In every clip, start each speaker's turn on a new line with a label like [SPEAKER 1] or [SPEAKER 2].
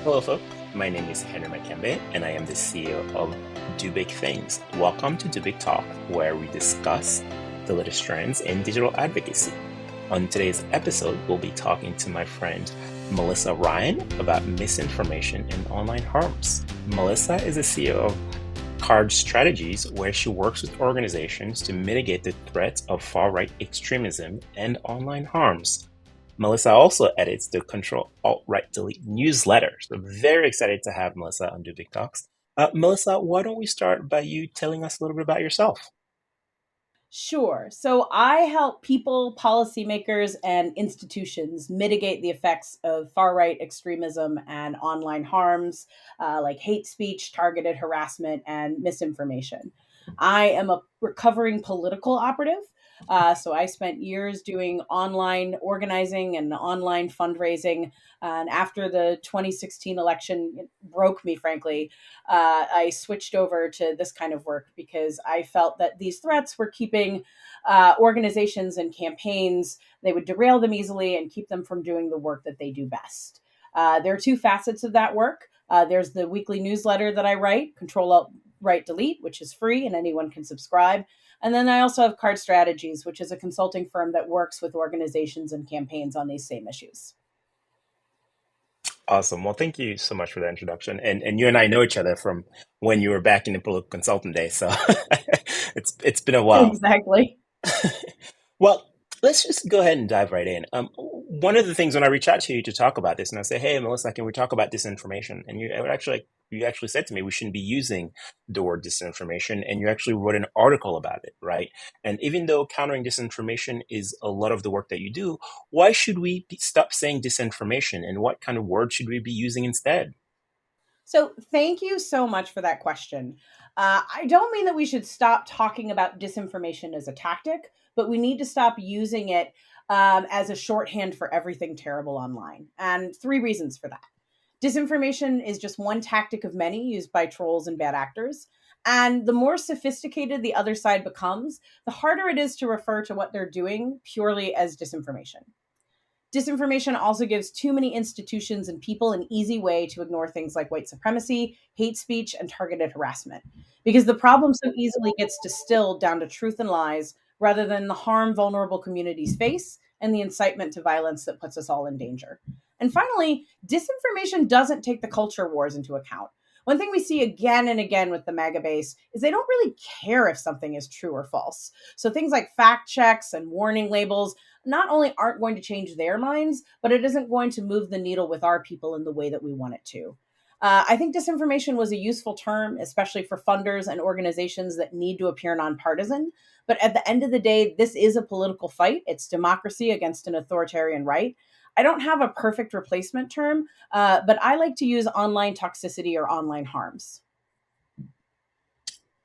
[SPEAKER 1] Hello, folks. My name is Henry Makembe, and I am the CEO of Do Big Things. Welcome to Do Big Talk, where we discuss the latest trends in digital advocacy. On today's episode, we'll be talking to my friend Melissa Ryan about misinformation and online harms. Melissa is the CEO of Card Strategies, where she works with organizations to mitigate the threats of far-right extremism and online harms. Melissa also edits the Control Alt Right Delete newsletter. So very excited to have Melissa on Do Big Talks. Melissa, why don't we start by you telling us a little bit about yourself?
[SPEAKER 2] Sure. So I help people, policymakers, and institutions mitigate the effects of far right extremism and online harms like hate speech, targeted harassment, and misinformation. I am a recovering political operative. So I spent years doing online organizing and online fundraising. And after the 2016 election it broke me, frankly, I switched over to this kind of work because I felt that these threats were keeping organizations and campaigns, they would derail them easily and keep them from doing the work that they do best. There are two facets of that work. There's the weekly newsletter that I write, Control Alt Right Delete, which is free and anyone can subscribe. And then I also have Card Strategies, which is a consulting firm that works with organizations and campaigns on these same issues.
[SPEAKER 1] Awesome. Well, thank you so much for that introduction. And you and I know each other from when you were back in the political consultant days, so it's been a while.
[SPEAKER 2] Exactly.
[SPEAKER 1] Well, let's just go ahead and dive right in. One of the things when I reach out to you to talk about this, and I say, "Hey, Melissa, can we talk about disinformation?" And you actually said to me, "We shouldn't be using the word disinformation," and you actually wrote an article about it, right? And even though countering disinformation is a lot of the work that you do, why should we stop saying disinformation, and what kind of word should we be using instead?
[SPEAKER 2] So, thank you so much for that question. I don't mean that we should stop talking about disinformation as a tactic, but we need to stop using it as a shorthand for everything terrible online. And three reasons for that. Disinformation is just one tactic of many used by trolls and bad actors. And the more sophisticated the other side becomes, the harder it is to refer to what they're doing purely as disinformation. Disinformation also gives too many institutions and people an easy way to ignore things like white supremacy, hate speech, and targeted harassment, because the problem so easily gets distilled down to truth and lies rather than the harm vulnerable communities face and the incitement to violence that puts us all in danger. And finally, disinformation doesn't take the culture wars into account. One thing we see again and again with the MAGA base is they don't really care if something is true or false. So things like fact checks and warning labels not only aren't going to change their minds, but it isn't going to move the needle with our people in the way that we want it to. I think disinformation was a useful term, especially for funders and organizations that need to appear nonpartisan. But at the end of the day, this is a political fight. It's democracy against an authoritarian right. I don't have a perfect replacement term, but I like to use online toxicity or online harms.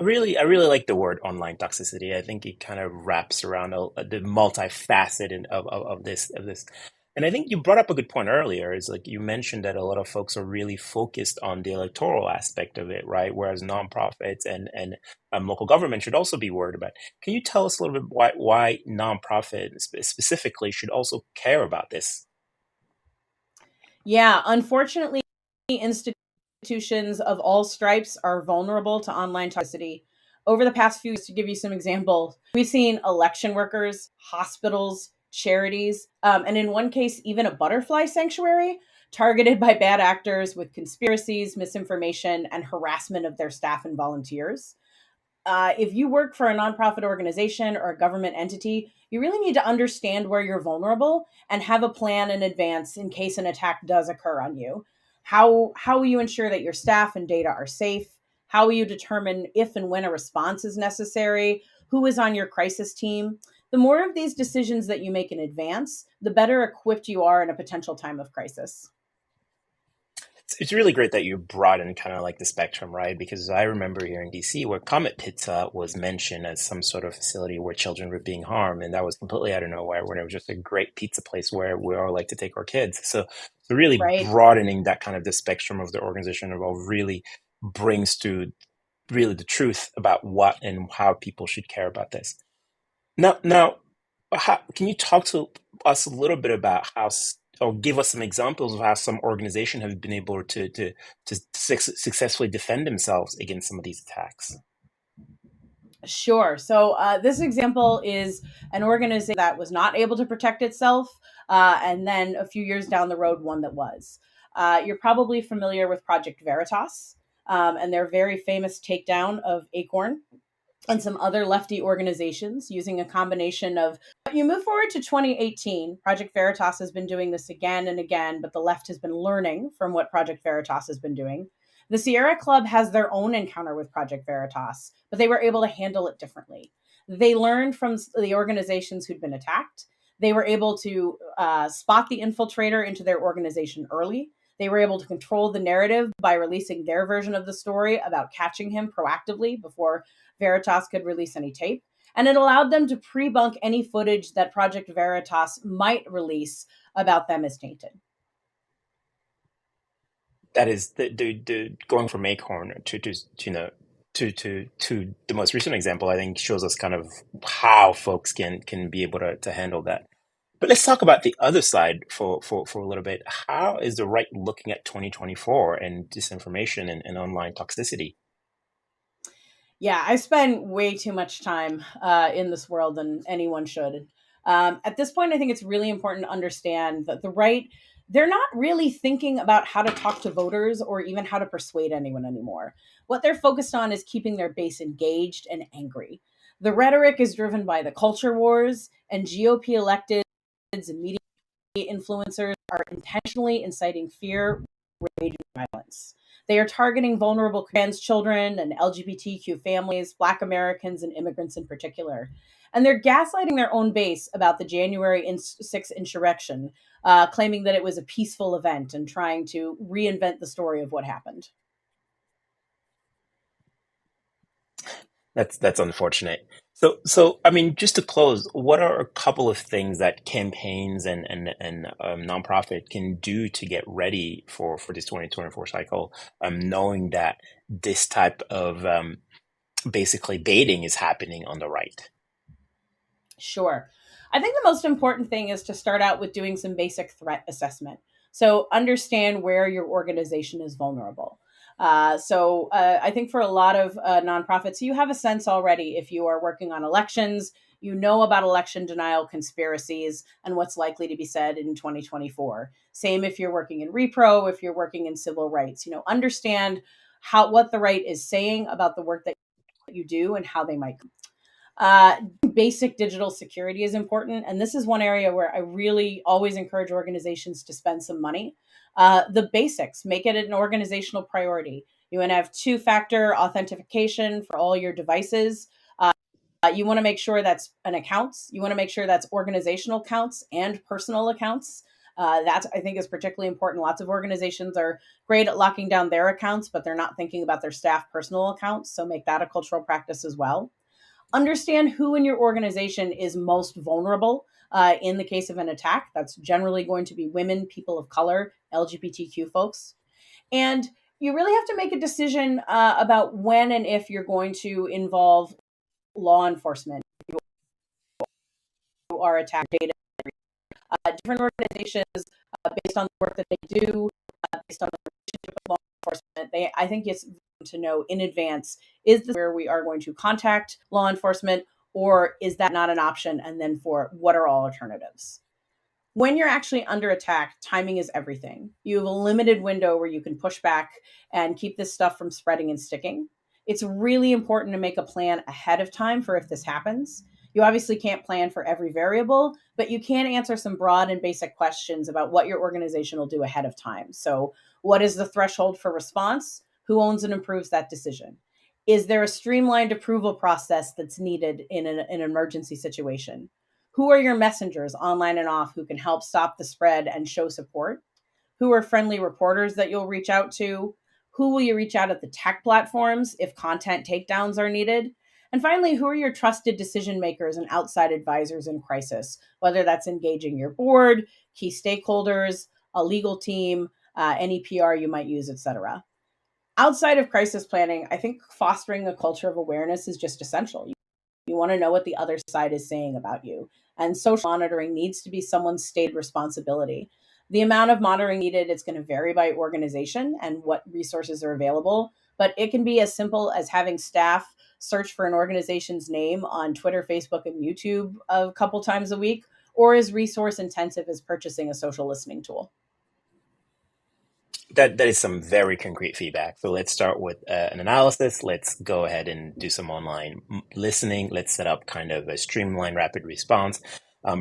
[SPEAKER 1] I really like the word online toxicity. I think it kind of wraps around the multifaceted of this. And I think you brought up a good point earlier. Is like you mentioned that a lot of folks are really focused on the electoral aspect of it, right? Whereas nonprofits and local government should also be worried about. Can you tell us a little bit why nonprofit specifically should also care about this?
[SPEAKER 2] Yeah, unfortunately, institutions of all stripes are vulnerable to online toxicity. Over the past few years, to give you some examples, we've seen election workers, hospitals, charities, and in one case, even a butterfly sanctuary targeted by bad actors with conspiracies, misinformation, and harassment of their staff and volunteers. If you work for a nonprofit organization or a government entity, you really need to understand where you're vulnerable and have a plan in advance in case an attack does occur on you. How will you ensure that your staff and data are safe? How will you determine if and when a response is necessary? Who is on your crisis team? The more of these decisions that you make in advance, the better equipped you are in a potential time of crisis.
[SPEAKER 1] It's really great that you brought in kind of like the spectrum, right? Because I remember here in DC where Comet Pizza was mentioned as some sort of facility where children were being harmed, and that was completely out of nowhere. When it was just a great pizza place where we all like to take our kids. So really
[SPEAKER 2] Right.
[SPEAKER 1] broadening that kind of the spectrum of the organization involved really brings to really the truth about what and how people should care about this. Now, can you talk to us a little bit about or give us some examples of how some organizations have been able to successfully defend themselves against some of these attacks.
[SPEAKER 2] Sure. So this example is an organization that was not able to protect itself, and then a few years down the road, one that was. You're probably familiar with Project Veritas and their very famous takedown of Acorn and some other lefty organizations using a combination of. You move forward to 2018, Project Veritas has been doing this again and again, but the left has been learning from what Project Veritas has been doing. The Sierra Club has their own encounter with Project Veritas, but they were able to handle it differently. They learned from the organizations who'd been attacked. They were able to spot the infiltrator into their organization early. They were able to control the narrative by releasing their version of the story about catching him proactively before Veritas could release any tape. And it allowed them to pre-bunk any footage that Project Veritas might release about them as tainted.
[SPEAKER 1] That is the going from Acorn to to the most recent example, I think shows us kind of how folks can be able to handle that. But let's talk about the other side for a little bit. How is the right looking at 2024 and disinformation and online toxicity?
[SPEAKER 2] Yeah, I spend way too much time in this world than anyone should. At this point, I think it's really important to understand that the right, they're not really thinking about how to talk to voters or even how to persuade anyone anymore. What they're focused on is keeping their base engaged and angry. The rhetoric is driven by the culture wars, and GOP electeds and media influencers are intentionally inciting fear, rage, and violence. They are targeting vulnerable trans children and LGBTQ families, Black Americans, and immigrants in particular. And they're gaslighting their own base about the January 6th insurrection, claiming that it was a peaceful event and trying to reinvent the story of what happened.
[SPEAKER 1] That's unfortunate. So I mean, just to close, what are a couple of things that campaigns and nonprofit can do to get ready for this 2024 cycle, knowing that this type of basically baiting is happening on the right?
[SPEAKER 2] Sure. I think the most important thing is to start out with doing some basic threat assessment. So understand where your organization is vulnerable. I think for a lot of nonprofits, you have a sense already if you are working on elections, you know about election denial conspiracies and what's likely to be said in 2024. Same if you're working in repro, if you're working in civil rights, understand what the right is saying about the work that you do and how they might. Uh, Basic digital security is important. And this is one area where I really always encourage organizations to spend some money. The basics, make it an organizational priority. You want to have two-factor authentication for all your devices. You want to make sure that's an accounts. You want to make sure that's organizational accounts and personal accounts. That I think is particularly important. Lots of organizations are great at locking down their accounts, but they're not thinking about their staff personal accounts. So make that a cultural practice as well. Understand who in your organization is most vulnerable in the case of an attack. That's generally going to be women, people of color, LGBTQ folks. And you really have to make a decision about when and if you're going to involve law enforcement. You are attacked data. Different organizations, based on the work that they do, based on the relationship with law enforcement, I think it's to know in advance, is this where we are going to contact law enforcement, or is that not an option? And then for what are all alternatives? When you're actually under attack, timing is everything. You have a limited window where you can push back and keep this stuff from spreading and sticking. It's really important to make a plan ahead of time for if this happens. You obviously can't plan for every variable, but you can answer some broad and basic questions about what your organization will do ahead of time. So, what is the threshold for response? Who owns and approves that decision? Is there a streamlined approval process that's needed in an emergency situation? Who are your messengers online and off who can help stop the spread and show support? Who are friendly reporters that you'll reach out to? Who will you reach out at the tech platforms if content takedowns are needed? And finally, who are your trusted decision makers and outside advisors in crisis, whether that's engaging your board, key stakeholders, a legal team, any PR you might use, etc. Outside of crisis planning, I think fostering a culture of awareness is just essential. You want to know what the other side is saying about you. And social monitoring needs to be someone's stated responsibility. The amount of monitoring needed, it's going to vary by organization and what resources are available, but it can be as simple as having staff search for an organization's name on Twitter, Facebook, and YouTube a couple times a week, or as resource intensive as purchasing a social listening tool.
[SPEAKER 1] That is some very concrete feedback. So let's start with an analysis. Let's go ahead and do some online listening. Let's set up kind of a streamlined rapid response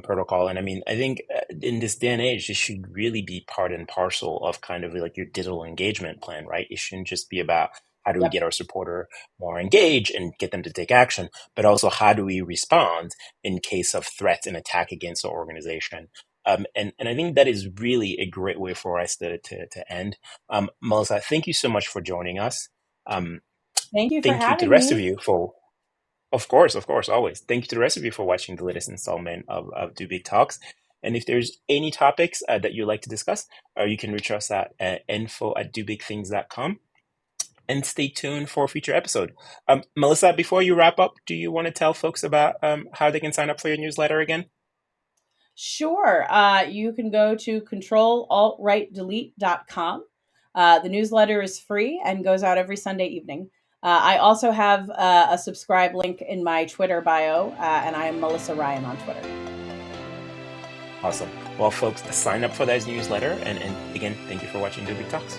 [SPEAKER 1] protocol. And I mean, I think in this day and age, this should really be part and parcel of kind of like your digital engagement plan, right? It shouldn't just be about how do we get our supporter more engaged and get them to take action, but also how do we respond in case of threats and attack against our organization. And I think that is really a great way for us to end. Melissa, thank you so much for joining us.
[SPEAKER 2] Thank you for
[SPEAKER 1] Thank you to the
[SPEAKER 2] having
[SPEAKER 1] rest of
[SPEAKER 2] me.
[SPEAKER 1] you for, of course, always. Thank you to the rest of you for watching the latest installment of Do Big Talks. And if there's any topics that you'd like to discuss, you can reach us at info@dobigthings.com. And stay tuned for a future episode. Melissa, before you wrap up, do you want to tell folks about how they can sign up for your newsletter again?
[SPEAKER 2] Sure. You can go to controlaltrightdelete.com. The newsletter is free and goes out every Sunday evening. I also have a subscribe link in my Twitter bio, and I am Melissa Ryan on Twitter.
[SPEAKER 1] Awesome. Well, folks, sign up for that newsletter. And again, thank you for watching Do Big Talks.